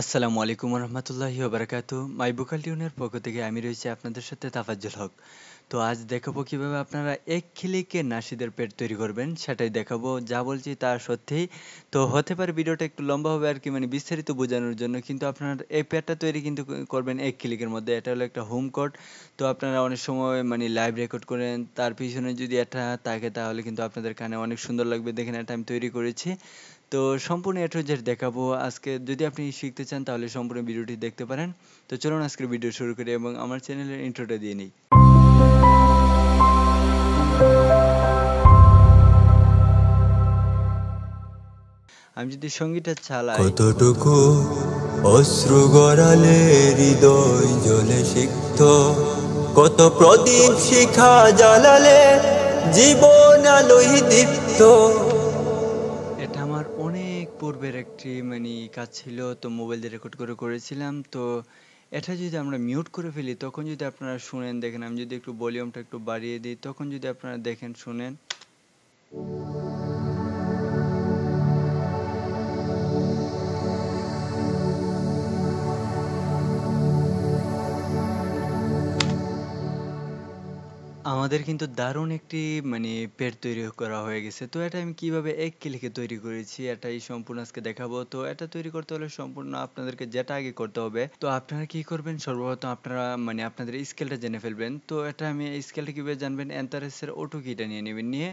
আসসালামু আলাইকুম রহমতুল্লাহি ওবারাকাতু মাই বুকাল টিউনের পক্ষ থেকে আমি রয়েছি আপনাদের সাথে তাফাজ্জল হক। তো আজ দেখাবো কিভাবে আপনারা এক ক্লিকে নাশিদের পেট তৈরি করবেন, সেটাই দেখাবো। যা বলছি তা সত্যি। তো হতে পারে ভিডিওটা একটু লম্বা হবে আর কি, মানে বিস্তারিত বোঝানোর জন্য, কিন্তু আপনার এই পেটটা তৈরি কিন্তু করবেন এক ক্লিকের মধ্যে। এটা হলো একটা হোম কোড। তো আপনারা অনেক সময় মানে লাইভ রেকর্ড করেন, তার পিছনে যদি এটা থাকে তাহলে কিন্তু আপনাদের কানে অনেক সুন্দর লাগবে। দেখেন এটা আমি তৈরি করেছি। তো সম্পূর্ণ A to Z দেখাবো আজকে। যদি আপনি শিখতে চান তাহলে সম্পূর্ণ ভিডিওটি দেখতে পারেন। তো চলুন আজকের ভিডিও শুরু করি এবং আমার চ্যানেলের ইন্ট্রোটা দিয়ে নিই। আমি যদি সঙ্গীতটা চালাই, কতটুকু অশ্রু গড়ালে হৃদয় জ্বলে সিক্ত, কত প্রদীপ শিখা জ্বালালে জীবন আলোয় দীপ্ত। এটা আমার অনেক পূর্বের একটি মানে কাজ ছিল, তো মোবাইল দিয়ে রেকর্ড করে করেছিলাম। তো এটা যদি আমরা মিউট করে ফেলি তখন যদি আপনারা শুনেন, দেখেন আমি যদি একটু ভলিউমটা একটু বাড়িয়ে দিই তখন যদি আপনারা দেখেন শুনেন, আমাদের কিন্তু দারুণ একটি মানে পেড তৈরি করা হয়ে গেছে। তো এটা আমি কিভাবে এক ক্লিকে তৈরি করেছি এটাই সম্পূর্ণ আজকে দেখাবো। তো এটা তৈরি করতে হলে সম্পূর্ণ আপনাদেরকে যেটা আগে করতে হবে, তো আপনারা কি করবেন, সর্বপ্রথম আপনারা মানে আপনাদের স্কেলটা জেনে ফেলবেন। তো এটা আমি এই স্কেলটা কিভাবে জানবেন, এন্টারেসের অটো কিটা নিয়ে নেবেন, নিয়ে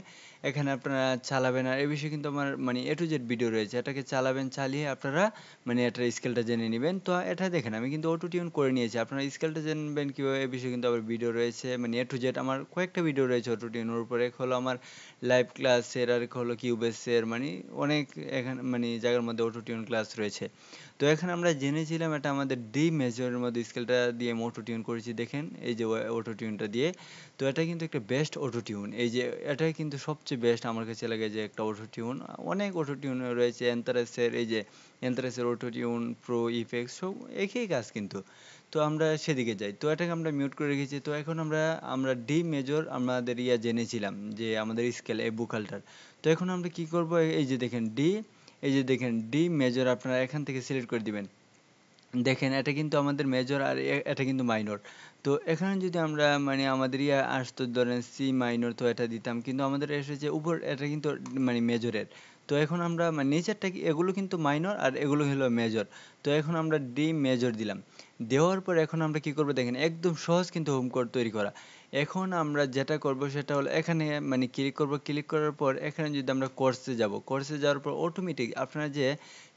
এখানে আপনারা চালাবেন। আর এই বিষয়ে কিন্তু আমার মানে A to Z ভিডিও রয়েছে, এটাকে চালাবেন, চালিয়ে আপনারা মানে এটার স্কেলটা জেনে নেবেন। তো এটা দেখেন আমি কিন্তু অটো টিউন করে নিয়েছি। আপনারা স্কেলটা জানবেন কিভাবে এ বিষয়ে কিন্তু আবার ভিডিও রয়েছে, মানে A to Z আমার কয়েকটা ভিডিও রয়েছে অটো টিউনের উপরে। এক হলো আমার লাইভ ক্লাসের, আর এক হলো কিউবেসের, মানে অনেক এখানে মানে জায়গার মধ্যে অটো টিউন ক্লাস রয়েছে। তো এখানে আমরা জেনেছিলাম এটা আমাদের ডি মেজরের মধ্যে স্কেলটা দিয়ে আমি অটো টিউন করেছি, দেখেন এই যে অটো টিউনটা দিয়ে। তো এটা কিন্তু একটা বেস্ট অটো টিউন, এই যে এটাই কিন্তু সবচেয়ে বেস্ট আমার কাছে লাগে যে একটা অটো টিউন। অনেক অটো টিউন রয়েছে এন্তারাসের, এই যে এন্তারাসের অটো টিউন প্রো ইফেক্টস সব একই কাজ কিন্তু। তো আমরা সেদিকে যাই। তো এটাকে আমরা মিউট করে রেখেছি। তো এখন আমরা ডি মেজর আমাদের জেনেছিলাম যে আমাদের স্কেল এই ভোকালটার। তো এখন আমরা কি করব, এই যে দেখেন ডি, এই যে দেখেন ডি মেজর আপনারা এখান থেকে সিলেক্ট করে দিবেন। দেখেন এটা কিন্তু আমাদের মেজর, আর এটা কিন্তু মাইনর। তো এখানে যদি আমরা মানে আমাদের আসতো ধরেন সি মাইনর, তো এটা দিতাম, কিন্তু আমাদের এসেছে উপর, এটা কিন্তু মানে মেজরের। তো এখন আমরা মানে নিচেরটা কি, এগুলো কিন্তু মাইনর আর এগুলো হলো মেজর। তো এখন আমরা ডি মেজর দিলাম। দেওয়ার পর এখন আমরা কি করব, দেখেন একদম সহজ কিন্তু হোম কোড তৈরি করা। এখন আমরা যেটা করব সেটা হলো এখানে মানে ক্লিক করব, ক্লিক করার পর এখানে যদি আমরা কোর্সে যাব, কোর্সে যাওয়ার পর অটোমেটিক আপনারা যে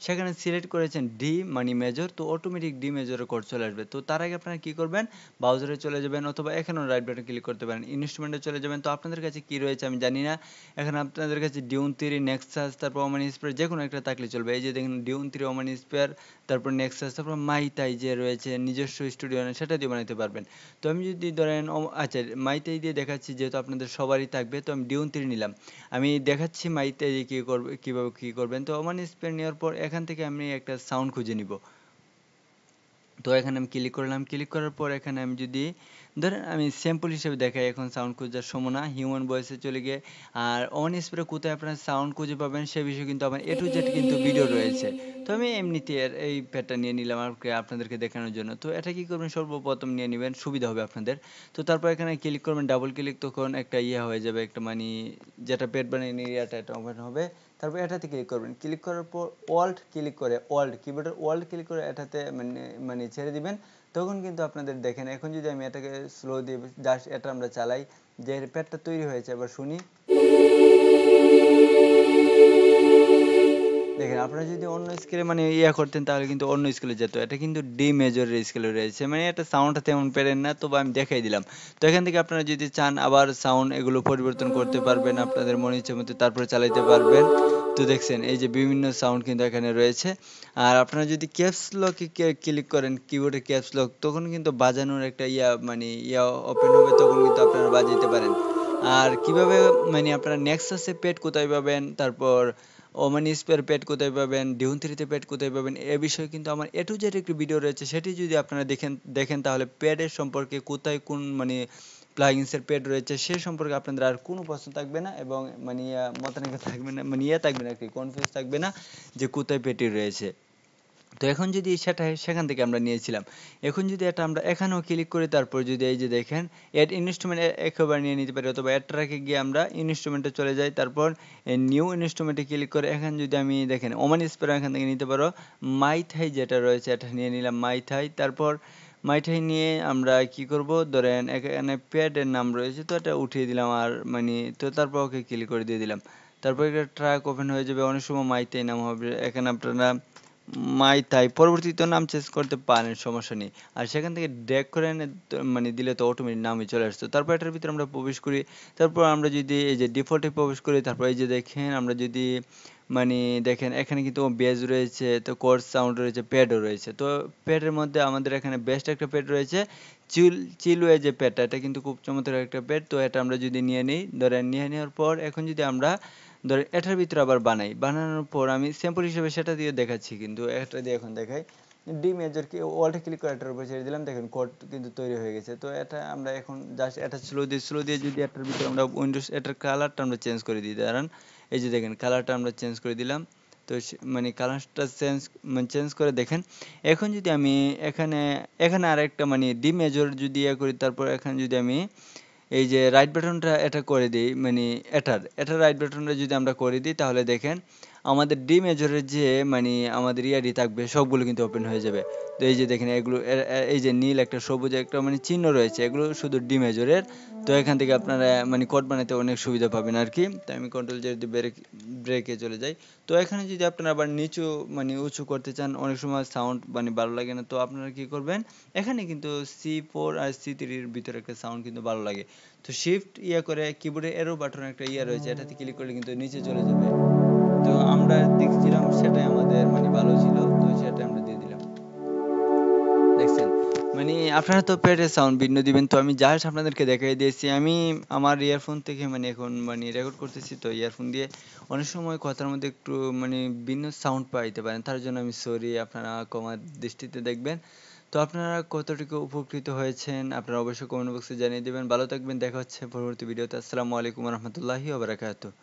সেখানে সিলেক্ট করেছেন ডি মানে মেজর, তো অটোমেটিক ডি মেজরের কোড চলে আসবে। তো তার আগে আপনারা কি করবেন, ব্রাউজারে চলে যাবেন অথবা এখানেও রাইট বাটন ক্লিক করতে পারেন, ইনস্ট্রুমেন্টে চলে যাবেন। তো আপনাদের কাছে কি রয়েছে আমি জানি না, এখানে আপনাদের কাছে ডিউন 3 নেক্সাস তারপর ওমান স্পেয়ার যে কোনো একটা থাকলে চলবে। এই যে দেখেন ডিউন 3 ওমান স্পেয়ার, তারপর নেক্সাস, তারপর মাইতাই যে রয়েছে নিজস্ব স্টুডিও সেটা দিয়ে বানাতে পারবেন। তো আমি যদি ধরেন আচ্ছা মাইতাই দিয়ে দেখাচ্ছি, যেহেতু আপনাদের সবারই থাকবে, তো আমি ডিউন 3 নিলাম। আমি দেখাচ্ছি মাইতাই দিয়ে কি করবে, কিভাবে কি করবেন। তো ওমান স্পেয়ার নেওয়ার পর এখান থেকে আমি একটা সাউন্ড খুঁজে নিব। তো এখানে আমি ক্লিক করলাম, ক্লিক করার পর এখানে আমি যদি ধরেন আমি স্যাম্পল হিসেবে দেখাই, এখন সাউন্ড খোঁজার সময় না, হিউম্যান ভয়েসে চলে গিয়ে। আর অন স্প্রে কোথায় আপনারা সাউন্ড খুঁজে পাবেন সে বিষয়ে কিন্তু আমার A to Z কিন্তু ভিডিও রয়েছে। তো আমি এমনিতে এই প্যাডটা নিয়ে নিলাম আর কি আপনাদেরকে দেখানোর জন্য। তো এটা কি করবেন, সর্বপ্রথম নিয়ে নেবেন, সুবিধা হবে আপনাদের। তো তারপর এখানে ক্লিক করবেন, ডাবল ক্লিক, তখন একটা হয়ে যাবে, একটা মানে যেটা পেড বানিয়ে নিয়ে এটা ওপেন হবে। তারপর এটাতে ক্লিক করবেন, ক্লিক করার পর ওয়াল্ট ক্লিক করে, ওয়াল্ট কিবোর্ডের ওয়াল্ট ক্লিক করে এটাতে মানে ছেড়ে দিবেন। তখন কিন্তু আপনাদের দেখেন, এখন যদি আমি এটাকে স্লো দিয়ে জাস্ট এটা আমরা চালাই, যে প্যাডটা তৈরি হয়েছে, এবার শুনি। দেখেন আপনারা যদি অন্য স্কেলে মানে করতেন তাহলে কিন্তু অন্য স্কেলে যেত। এটা কিন্তু ডি মেজরের স্কেলে রয়েছে, মানে এটা সাউন্ডটা তেমন পেরেন না, তবে আমি দেখাই দিলাম। তো এখান থেকে আপনারা যদি চান আবার সাউন্ড এগুলো পরিবর্তন করতে পারবেন আপনাদের মনে ইচ্ছে মতো, তারপরে চালাইতে পারবেন। তো দেখছেন এই যে বিভিন্ন সাউন্ড কিন্তু এখানে রয়েছে। আর আপনারা যদি ক্যাপস লকে ক্লিক করেন, কিবোর্ডে ক্যাপস লক, তখন কিন্তু বাজানোর একটা মানে ওপেন হবে, তখন কিন্তু আপনারা বাজাইতে পারেন। আর কিভাবে মানে আপনারা নেক্সাসে পেড কোথায় পাবেন, তারপর ওমান স্পেয়ার পেড কোথায় পাবেন, ডিউন থ্রিতে পেড কোথায় পাবেন, এ বিষয়ে কিন্তু আমার A to Z একটি ভিডিও রয়েছে। সেটি যদি আপনারা দেখেন তাহলে পেডের সম্পর্কে কোথায় কোন মানে প্লাগইনসের পেড রয়েছে সে সম্পর্কে আপনাদের আর কোনো প্রশ্ন থাকবে না, এবং মানে মতানৈক্য থাকবে না, মানে থাকবে না, কি কনফিউজ থাকবে না যে কোথায় পেডটি রয়েছে। তো এখন যদি সেটা সেখান থেকে আমরা নিয়েছিলাম। এখন যদি এটা আমরা এখানেও ক্লিক করি, তারপর যদি এই যে দেখেন এড ইনস্ট্রুমেন্ট একেবারে নিয়ে নিতে পারি, অথবা এড ট্র্যাকে গিয়ে আমরা ইনস্ট্রুমেন্টে চলে যাই, তারপর নিউ ইনস্ট্রুমেন্টে ক্লিক করে এখানে যদি আমি দেখেন ওমান স্প্রে এখান থেকে নিতে পারো। মাই থাই যেটা রয়েছে এটা নিয়ে নিলাম মাই থাই। তারপর মাই থাই নিয়ে আমরা কি করব, ধরেন এখানে প্যাডের নাম রয়েছে তো এটা উঠিয়ে দিলাম, আর মানে তো তারপর ওকে ক্লিক করে দিয়ে দিলাম। তারপর একটা ট্র্যাক ওপেন হয়ে যাবে, অনেক সময় মাই থাই নাম হবে, এখানে আপনারা মাই তাই পরবর্তীতে নাম চেঞ্জ করতে পারেন, সমস্যা নেই। আর সেখান থেকে ড্র্যাগ করে এনে মানে দিলে তো অটোমেটিক নামই চলে আসতো। তারপর এটার ভিতরে আমরা প্রবেশ করি, তারপর আমরা যদি এই যে ডিফল্টে প্রবেশ করি, তারপর এই যে দেখেন আমরা যদি মানে দেখেন এখানে কিন্তু বেজ রয়েছে, তো কোর্স সাউন্ড রয়েছে, প্যাডও রয়েছে। তো প্যাডের মধ্যে আমাদের এখানে বেস্ট একটা প্যাড রয়েছে, চিলওয়ে যে প্যাডটা, এটা কিন্তু খুব চমৎকার একটা প্যাড। তো এটা আমরা যদি নিয়ে নিই, ধরেন নিয়ে নেওয়ার পর এখন যদি আমরা ধরেন এটার ভিতরে আবার বানাই, বানানোর পর আমি স্যাম্পল হিসেবে সেটা দিয়ে দেখাচ্ছি, কিন্তু এটা দিয়ে এখন দেখাই। ডি মেজর কি ওয়ালটা ক্লিক করে এটার উপর ছেড়ে দিলাম, দেখেন কোড কিন্তু তৈরি হয়ে গেছে। তো এটা আমরা এখন জাস্ট এটা স্লো দিয়ে যদি এটার ভিতরে আমরা উইন্ডোজ এটার কালারটা আমরা চেঞ্জ করে দিই, দাঁড়ান এই যে দেখেন কালারটা আমরা চেঞ্জ করে দিলাম। তো মানে কালারটা চেঞ্জ করে দেখেন এখন যদি আমি এখানে এখানে আরেকটা মানে ডি মেজর যদি ইয়ে করি, তারপর এখানে যদি আমি এই যে রাইট বাটনটা এটা করে দিই, মানে এটার রাইট বাটনটা যদি আমরা করে দিই, তাহলে দেখেন আমাদের ডি মেজরের যে মানে আমাদের ইয়ারি থাকবে সবগুলো কিন্তু ওপেন হয়ে যাবে। তো এই যে দেখেন এগুলো এই যে নীল একটা সবুজ একটা মানে চিহ্ন রয়েছে, এগুলো শুধু ডি মেজরের। তো এখান থেকে আপনারা মানে কোড বানাতে অনেক সুবিধা পাবেন আর কি। তো আমি কন্ট্রোল জেড দিয়ে ব্রেকে চলে যাই। তো এখানে যদি আপনারা আবার নিচু মানে উঁচু করতে চান, অনেক সময় সাউন্ড মানে ভালো লাগে না, তো আপনারা কি করবেন, এখানে কিন্তু C4 আর C3 এর ভিতরে একটা সাউন্ড কিন্তু ভালো লাগে। তো শিফট ইয়া করে কিবোর্ডে এরো বাটন একটা ইয়া রয়েছে, এটাতে ক্লিক করলে কিন্তু নিচে চলে যাবে। তো আমরা দেখছিলাম সেটাই আমাদের মানে ভালো ছিল, তো সেটা আমরা দিয়ে দিলাম। দেখছেন, মানে আপনারা তো পেটের সাউন্ড ভিন্ন দিবেন, তো আমি জাস্ট আপনাদেরকে দেখাই দিয়েছি। আমি আমার ইয়ারফোন থেকে মানে এখন মানে রেকর্ড করতেছি, তো ইয়ারফোন দিয়ে অনেক সময় কথার মধ্যে একটু মানে ভিন্ন সাউন্ড পাইতে পারেন, তার জন্য আমি সরি, আপনারা ক্ষমা দৃষ্টিতে দেখবেন। তো আপনারা কতটুকু উপকৃত হয়েছেন আপনারা অবশ্যই কমেন্ট বক্সে জানিয়ে দিবেন। ভালো থাকবেন, দেখা হচ্ছে পরবর্তী ভিডিওতে। আসসালামু আলাইকুম রহমতুল্লাহি ওয়া বারাকাতুহু।